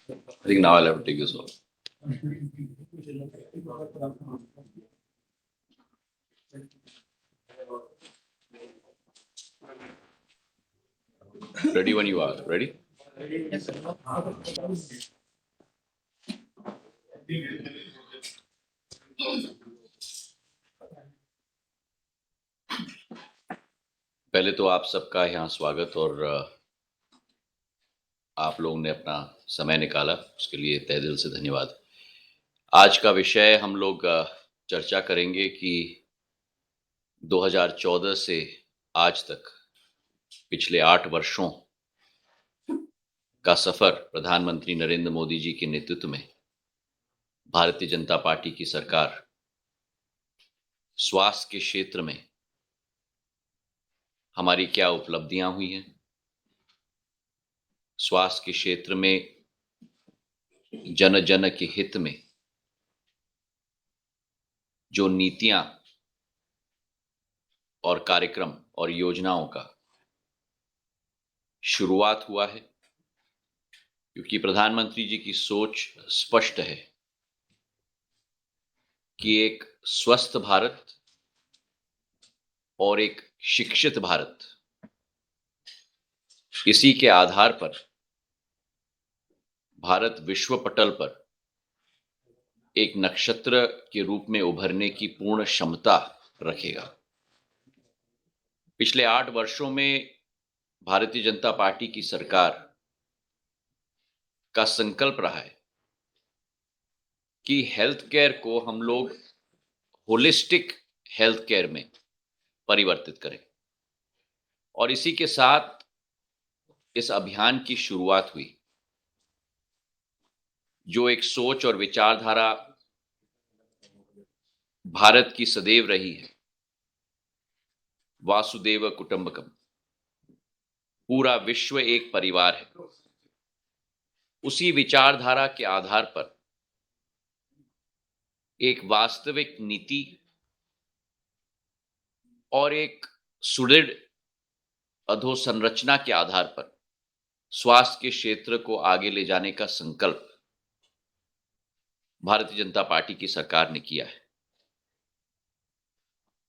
I think now I'll have to take this off. Ready when you are. Ready? पहले तो आप सबका यहाँ स्वागत और आप लोगों ने अपना समय निकाला, उसके लिए तहे दिल से धन्यवाद। आज का विषय हम लोग चर्चा करेंगे कि 2014 से आज तक पिछले 8 वर्षों का सफर प्रधानमंत्री नरेंद्र मोदी जी के नेतृत्व में भारतीय जनता पार्टी की सरकार स्वास्थ्य के क्षेत्र में हमारी क्या उपलब्धियां हुई हैं, स्वास्थ्य के क्षेत्र में जन जन के हित में जो नीतियां और कार्यक्रम और योजनाओं का शुरुआत हुआ है, क्योंकि प्रधानमंत्री जी की सोच स्पष्ट है कि एक स्वस्थ भारत और एक शिक्षित भारत, इसी के आधार पर भारत विश्व पटल पर एक नक्षत्र के रूप में उभरने की पूर्ण क्षमता रखेगा। पिछले 8 वर्षों में भारतीय जनता पार्टी की सरकार का संकल्प रहा है कि हेल्थ केयर को हम लोग होलिस्टिक हेल्थ केयर में परिवर्तित करें, और इसी के साथ इस अभियान की शुरुआत हुई, जो एक सोच और विचारधारा भारत की सदैव रही है, वासुदेव कुटुंबकम, पूरा विश्व एक परिवार है। उसी विचारधारा के आधार पर एक वास्तविक नीति और एक सुदृढ़ अधोसंरचना के आधार पर स्वास्थ्य के क्षेत्र को आगे ले जाने का संकल्प भारतीय जनता पार्टी की सरकार ने किया है।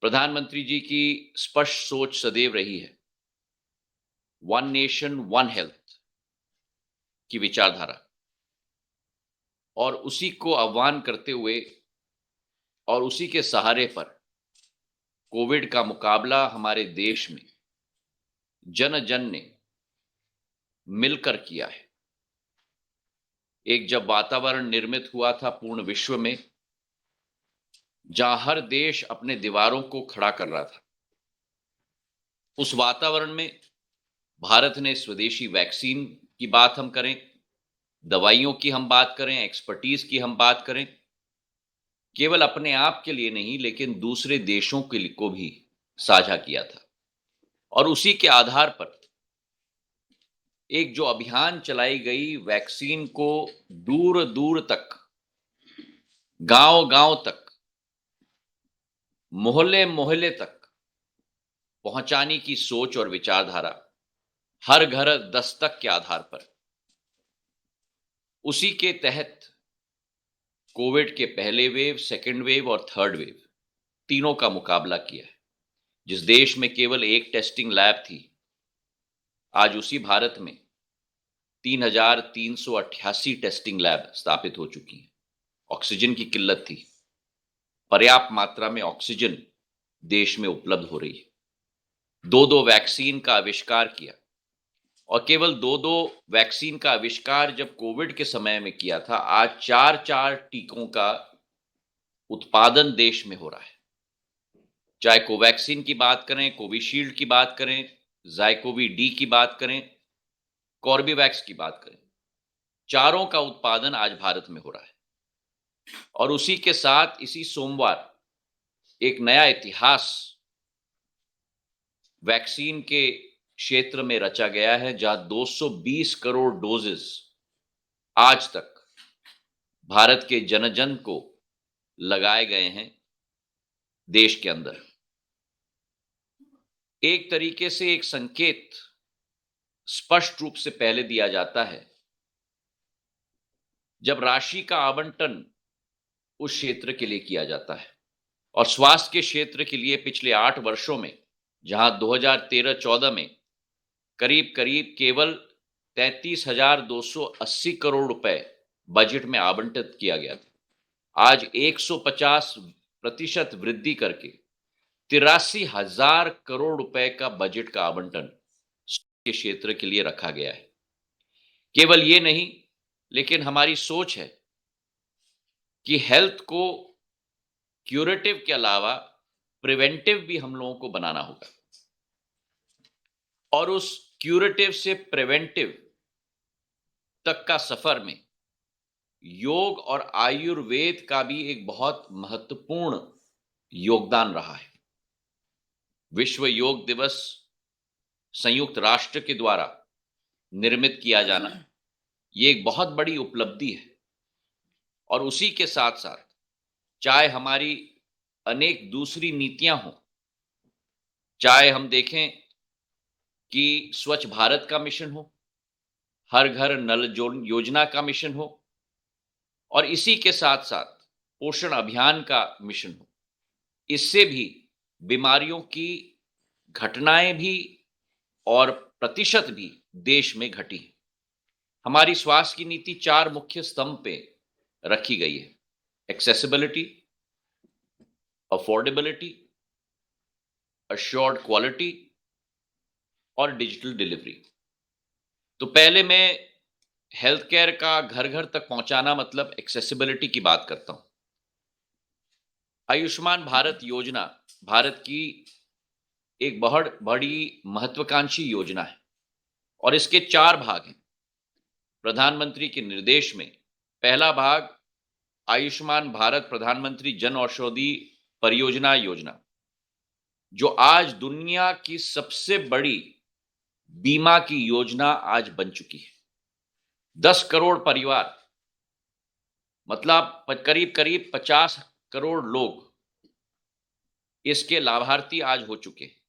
प्रधानमंत्री जी की स्पष्ट सोच सदैव रही है वन नेशन वन हेल्थ की विचारधारा, और उसी को आह्वान करते हुए और उसी के सहारे पर कोविड का मुकाबला हमारे देश में जन जन ने मिलकर किया है। एक जब वातावरण निर्मित हुआ था पूर्ण विश्व में, जहां हर देश अपने दीवारों को खड़ा कर रहा था, उस वातावरण में भारत ने स्वदेशी वैक्सीन की बात हम करें, दवाइयों की हम बात करें, एक्सपर्टीज की हम बात करें, केवल अपने आप के लिए नहीं लेकिन दूसरे देशों के लिए को भी साझा किया था। और उसी के आधार पर एक जो अभियान चलाई गई, वैक्सीन को दूर दूर तक, गांव गांव तक, मोहल्ले मोहल्ले तक पहुंचाने की सोच और विचारधारा, हर घर दस्तक के आधार पर, उसी के तहत कोविड के पहले वेव, सेकेंड वेव और थर्ड वेव, तीनों का मुकाबला किया है। जिस देश में केवल एक टेस्टिंग लैब थी, आज उसी भारत में 3,388 टेस्टिंग लैब स्थापित हो चुकी हैं। ऑक्सीजन की किल्लत थी, पर्याप्त मात्रा में ऑक्सीजन देश में उपलब्ध हो रही है। 2-2 वैक्सीन का आविष्कार किया, और केवल 2-2 वैक्सीन का आविष्कार जब कोविड के समय में किया था, आज 4-4 टीकों का उत्पादन देश में हो रहा है। चाहे कोवैक्सीन की बात करें, कोविशील्ड की बात करें, ज़ाइकोवी डी की बात करें, कॉर्बेवैक्स की बात करें, चारों का उत्पादन आज भारत में हो रहा है। और उसी के साथ इसी सोमवार एक नया इतिहास वैक्सीन के क्षेत्र में रचा गया है, जहां 220 करोड़ डोजेस आज तक भारत के जन जन को लगाए गए हैं देश के अंदर। एक तरीके से एक संकेत स्पष्ट रूप से पहले दिया जाता है जब राशि का आवंटन उस क्षेत्र के लिए किया जाता है। और स्वास्थ्य के क्षेत्र के लिए पिछले 8 वर्षों में, जहां 2013-14 में करीब-करीब केवल 33,280 करोड़ रुपए बजट में आवंटित किया गया था, आज 150% वृद्धि करके 83,000 करोड़ रुपए का बजट का आवंटन के क्षेत्र के लिए रखा गया है। केवल ये नहीं, लेकिन हमारी सोच है कि हेल्थ को क्यूरेटिव के अलावा प्रिवेंटिव भी हम लोगों को बनाना होगा, और उस क्यूरेटिव से प्रिवेंटिव तक का सफर में योग और आयुर्वेद का भी एक बहुत महत्वपूर्ण योगदान रहा है। विश्व योग दिवस संयुक्त राष्ट्र के द्वारा निर्मित किया जाना, ये एक बहुत बड़ी उपलब्धि है। और उसी के साथ साथ चाहे हमारी अनेक दूसरी नीतियां हों, चाहे हम देखें कि स्वच्छ भारत का मिशन हो, हर घर नल योजना का मिशन हो, और इसी के साथ साथ पोषण अभियान का मिशन हो, इससे भी बीमारियों की घटनाएं भी और प्रतिशत भी देश में घटी है। हमारी स्वास्थ्य की नीति 4 मुख्य स्तंभ पे रखी गई है: एक्सेसिबिलिटी, अफोर्डेबिलिटी, अश्योर्ड क्वालिटी और डिजिटल डिलीवरी। तो पहले मैं हेल्थ केयर का घर घर तक पहुंचाना मतलब एक्सेसिबिलिटी की बात करता हूं। आयुष्मान भारत योजना भारत की एक बहुत बड़ी महत्वाकांक्षी योजना है, और इसके 4 भाग हैं। प्रधानमंत्री के निर्देश में पहला भाग आयुष्मान भारत प्रधानमंत्री जन औषधि परियोजना योजना, जो आज दुनिया की सबसे बड़ी बीमा की योजना आज बन चुकी है। 10 करोड़ परिवार, मतलब करीब करीब 50 करोड़ लोग इसके लाभार्थी आज हो चुके हैं,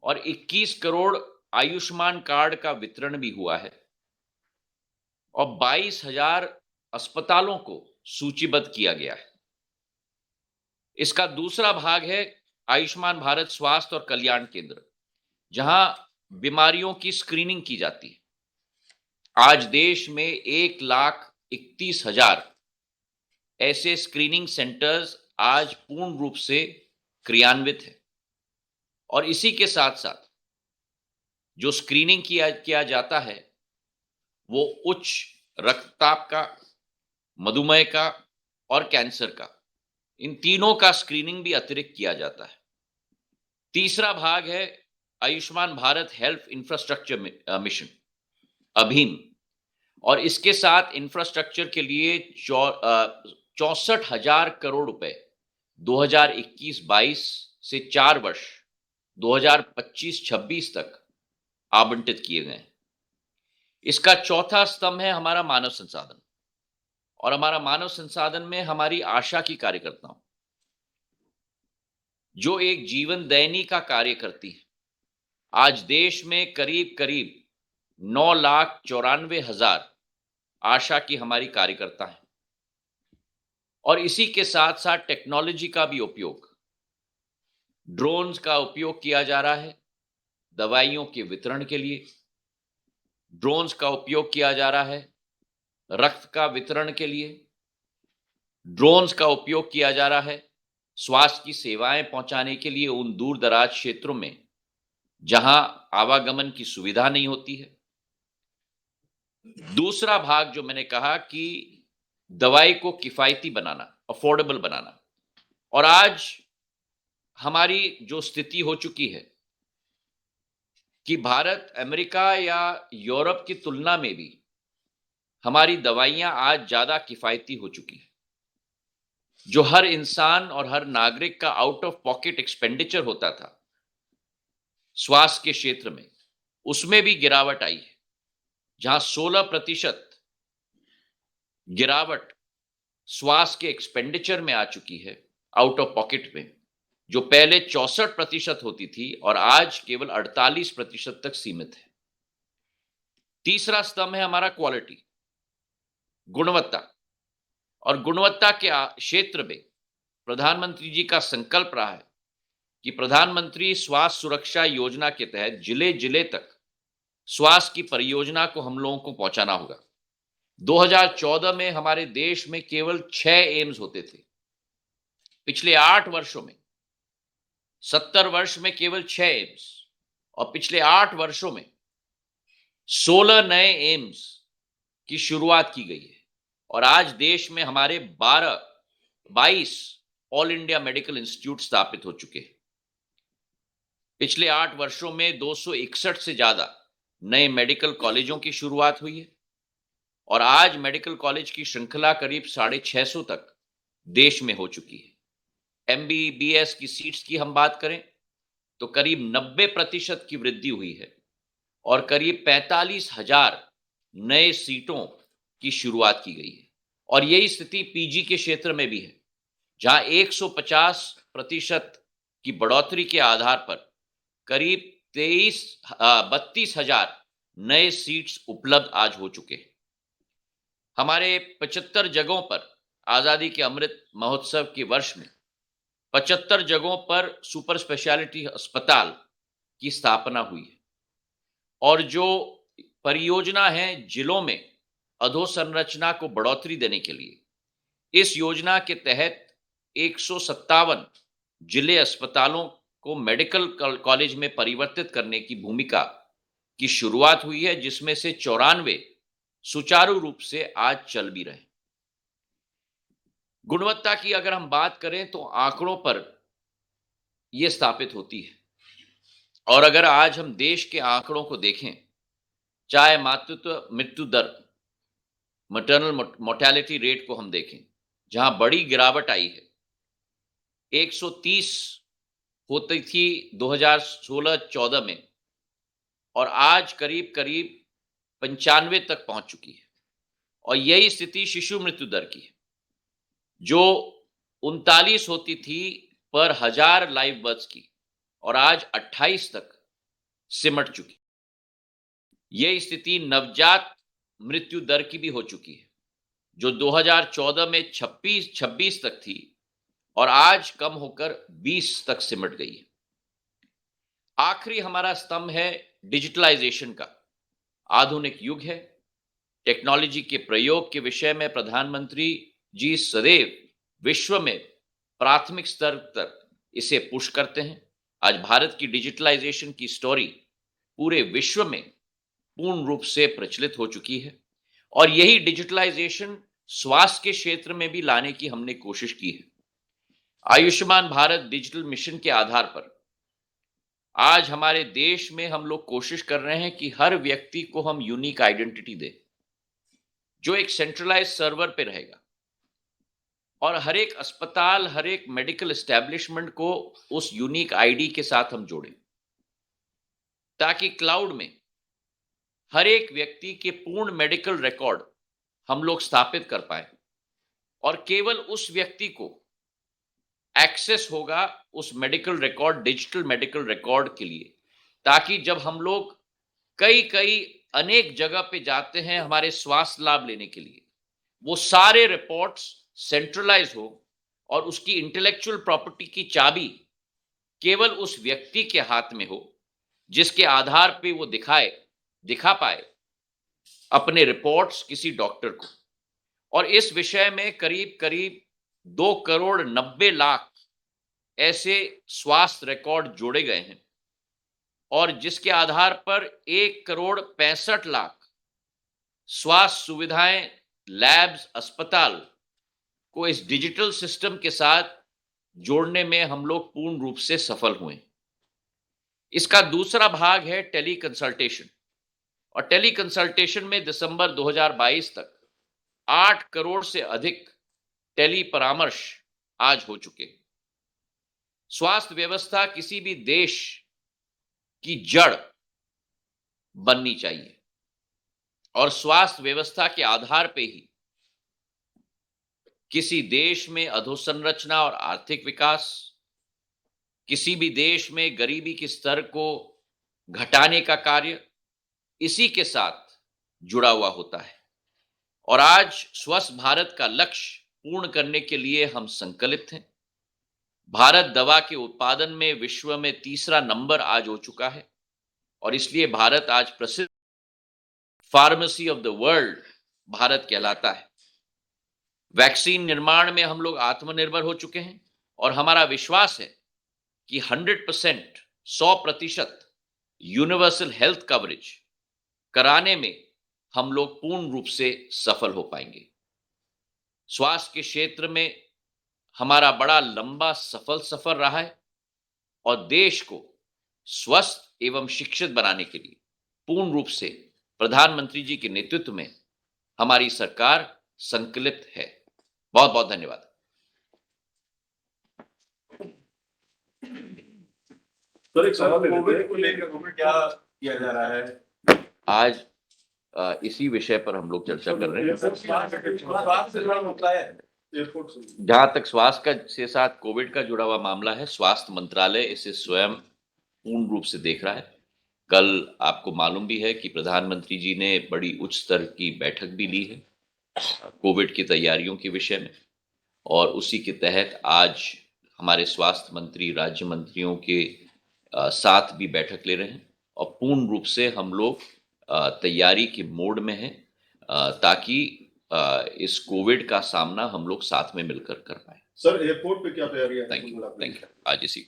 और 21 करोड़ आयुष्मान कार्ड का वितरण भी हुआ है, और 22,000 अस्पतालों को सूचीबद्ध किया गया है। इसका दूसरा भाग है आयुष्मान भारत स्वास्थ्य और कल्याण केंद्र, जहां बीमारियों की स्क्रीनिंग की जाती है। आज देश में 1,31,000 ऐसे स्क्रीनिंग सेंटर्स आज पूर्ण रूप से क्रियान्वित है, और इसी के साथ साथ जो स्क्रीनिंग किया जाता है वो उच्च रक्तचाप का, मधुमेह का और कैंसर का, इन तीनों का स्क्रीनिंग भी अतिरिक्त किया जाता है। तीसरा भाग है Ayushman Bharat health infrastructure mission, अभीम, और इसके साथ इंफ्रास्ट्रक्चर के लिए 64,000 करोड़ रुपए 2021-22 से 4 वर्ष 2025-26 तक आवंटित किए गए। इसका चौथा स्तंभ है हमारा मानव संसाधन, और हमारा मानव संसाधन में हमारी आशा की कार्यकर्ताओं, जो एक जीवन दैनी का कार्य करती है। आज देश में करीब करीब 9,94,000 आशा की हमारी कार्यकर्ता हैं, और इसी के साथ साथ टेक्नोलॉजी का भी उपयोग, ड्रोन्स का उपयोग किया जा रहा है दवाइयों के वितरण के लिए, ड्रोन्स का उपयोग किया जा रहा है रक्त का वितरण के लिए, ड्रोन्स का उपयोग किया जा रहा है स्वास्थ्य की सेवाएं पहुंचाने के लिए उन दूर दराज क्षेत्रों में जहां आवागमन की सुविधा नहीं होती है। दूसरा भाग जो मैंने कहा कि दवाई को किफायती बनाना, अफोर्डेबल बनाना, और आज हमारी जो स्थिति हो चुकी है कि भारत अमेरिका या यूरोप की तुलना में भी हमारी दवाइयां आज ज्यादा किफायती हो चुकी है। जो हर इंसान और हर नागरिक का आउट ऑफ पॉकेट एक्सपेंडिचर होता था स्वास्थ्य के क्षेत्र में, उसमें भी गिरावट आई है, जहां 16% गिरावट स्वास्थ्य के एक्सपेंडिचर में आ चुकी है आउट ऑफ पॉकेट में, जो पहले 64% होती थी और आज केवल 48% तक सीमित है। तीसरा स्तंभ है हमारा क्वालिटी, गुणवत्ता और गुणवत्ता के क्षेत्र में प्रधानमंत्री जी का संकल्प रहा है कि प्रधानमंत्री स्वास्थ्य सुरक्षा योजना के तहत जिले जिले तक स्वास्थ्य की परियोजना को हम लोगों को पहुंचाना होगा। 2014 में हमारे देश में केवल 6 एम्स होते थे। पिछले 8 वर्षों में 70 वर्ष में केवल 6 एम्स और पिछले 8 वर्षों में 16 नए एम्स की शुरुआत की गई है और आज देश में हमारे 22 ऑल इंडिया मेडिकल इंस्टीट्यूट स्थापित हो चुके हैं। पिछले 8 वर्षों में 261 से ज्यादा नए मेडिकल कॉलेजों की शुरुआत हुई है और आज मेडिकल कॉलेज की श्रृंखला करीब 650 तक देश में हो चुकी है। MBBS की सीट्स की हम बात करें तो करीब 90% की वृद्धि हुई है और करीब 45,000 नए सीटों की शुरुआत की गई है और यही स्थिति पीजी के क्षेत्र में भी है, जहां 150% की बढ़ोतरी के आधार पर करीब 32,000 नए सीट्स उपलब्ध आज हो चुके हैं। हमारे 75 जगहों पर आजादी के अमृत महोत्सव के वर्ष में 75 जगहों पर सुपर स्पेशलिटी अस्पताल की स्थापना हुई है और जो परियोजना है जिलों में अधोसंरचना को बढ़ोतरी देने के लिए, इस योजना के तहत 157 जिले अस्पतालों को मेडिकल कॉलेज में परिवर्तित करने की भूमिका की शुरुआत हुई है, जिसमें से 94 सुचारू रूप से आज चल भी रहे। गुणवत्ता की अगर हम बात करें तो आंकड़ों पर यह स्थापित होती है और अगर आज हम देश के आंकड़ों को देखें, चाहे मातृत्व मृत्यु दर मैटरनल मोर्टेलिटी रेट को हम देखें, जहां बड़ी गिरावट आई है, 130 होती थी 2016-14 में और आज करीब करीब 95 तक पहुंच चुकी है और यही स्थिति शिशु मृत्यु दर की है, जो 39 होती थी पर 1000 लाइव बर्थ्स की और आज 28 तक सिमट चुकी। यह स्थिति नवजात मृत्यु दर की भी हो चुकी है, जो 2014 में 26 तक थी और आज कम होकर 20 तक सिमट गई है। आखिरी हमारा स्तंभ है डिजिटलाइजेशन का। आधुनिक युग है, टेक्नोलॉजी के प्रयोग के विषय में प्रधानमंत्री जी सदैव विश्व में प्राथमिक स्तर तक इसे पुश करते हैं। आज भारत की डिजिटलाइजेशन की स्टोरी पूरे विश्व में पूर्ण रूप से प्रचलित हो चुकी है और यही डिजिटलाइजेशन स्वास्थ्य के क्षेत्र में भी लाने की हमने कोशिश की है। आयुष्मान भारत डिजिटल मिशन के आधार पर आज हमारे देश में हम लोग कोशिश कर रहे हैं कि हर व्यक्ति को हम यूनिक आइडेंटिटी दें, जो एक सेंट्रलाइज सर्वर पे रहेगा और हर एक अस्पताल, हर एक मेडिकल एस्टेब्लिशमेंट को उस यूनिक आईडी के साथ हम जोड़ें, ताकि क्लाउड में हर एक व्यक्ति के पूर्ण मेडिकल रिकॉर्ड हम लोग स्थापित कर पाए और केवल उस व्यक्ति को एक्सेस होगा उस medical record, digital medical record के लिए, ताकि जब हम लोग कई अनेक जगह पे जाते हैं हमारे स्वास्थ्य लाभ लेने के लिए, वो सारे रिपोर्ट्स सेंट्रलाइज हो और उसकी इंटेलेक्चुअल प्रॉपर्टी की चाबी केवल उस व्यक्ति के हाथ में हो, जिसके आधार पे वो दिखा पाए अपने रिपोर्ट्स किसी डॉक्टर को। और इस विषय में करीब करीब 2,90,00,000 ऐसे स्वास्थ्य रिकॉर्ड जोड़े गए हैं और जिसके आधार पर 1,65,00,000 स्वास्थ्य सुविधाएं, लैब्स, अस्पताल को इस डिजिटल सिस्टम के साथ जोड़ने में हम लोग पूर्ण रूप से सफल हुए। इसका दूसरा भाग है टेली कंसल्टेशन और टेली कंसल्टेशन में दिसंबर 2022 तक 8 करोड़ से अधिक टेली परामर्श आज हो चुके। स्वास्थ्य व्यवस्था किसी भी देश की जड़ बननी चाहिए और स्वास्थ्य व्यवस्था के आधार पे ही किसी देश में अधोसंरचना और आर्थिक विकास, किसी भी देश में गरीबी के स्तर को घटाने का कार्य इसी के साथ जुड़ा हुआ होता है। और आज स्वस्थ भारत का लक्ष्य पूर्ण करने के लिए हम संकल्पित हैं। भारत दवा के उत्पादन में विश्व में तीसरा नंबर आज हो चुका है और इसलिए भारत आज प्रसिद्ध pharmacy of the world Bharat कहलाता है। वैक्सीन निर्माण में हम लोग आत्मनिर्भर हो चुके हैं और हमारा विश्वास है कि 100% 100% यूनिवर्सल हेल्थ कवरेज कराने में हम लोग पूर्ण रूप से सफल हो पाएंगे। स्वास्थ्य के क्षेत्र में हमारा बड़ा लंबा सफल सफर रहा है और देश को स्वस्थ एवं शिक्षित बनाने के लिए पूर्ण रूप से प्रधानमंत्री जी के नेतृत्व में हमारी सरकार संकल्पित है। बहुत बहुत धन्यवाद। सर, एक सवाल कोविड को लेकर क्या किया जा रहा है? आज इसी विषय पर हम लोग चर्चा कर रहे हैं। जहां तक स्वास्थ्य का से साथ कोविड का जुड़ा हुआ मामला है, स्वास्थ्य मंत्रालय इसे स्वयं पूर्ण रूप से देख रहा है। कल आपको मालूम भी है कि प्रधानमंत्री जी ने बड़ी उच्च स्तर की बैठक भी ली है कोविड की तैयारियों के विषय में और उसी के तहत आज हमारे स्वास्थ्य मंत्री राज्य मंत्रियों के साथ भी बैठक ले रहे हैं और पूर्ण रूप से हम लोग तैयारी के मोड में हैं ताकि इस कोविड का सामना हम लोग साथ में मिलकर कर पाए। सर, एयरपोर्ट पे क्या तैयारी है? थैंक यू आज इसी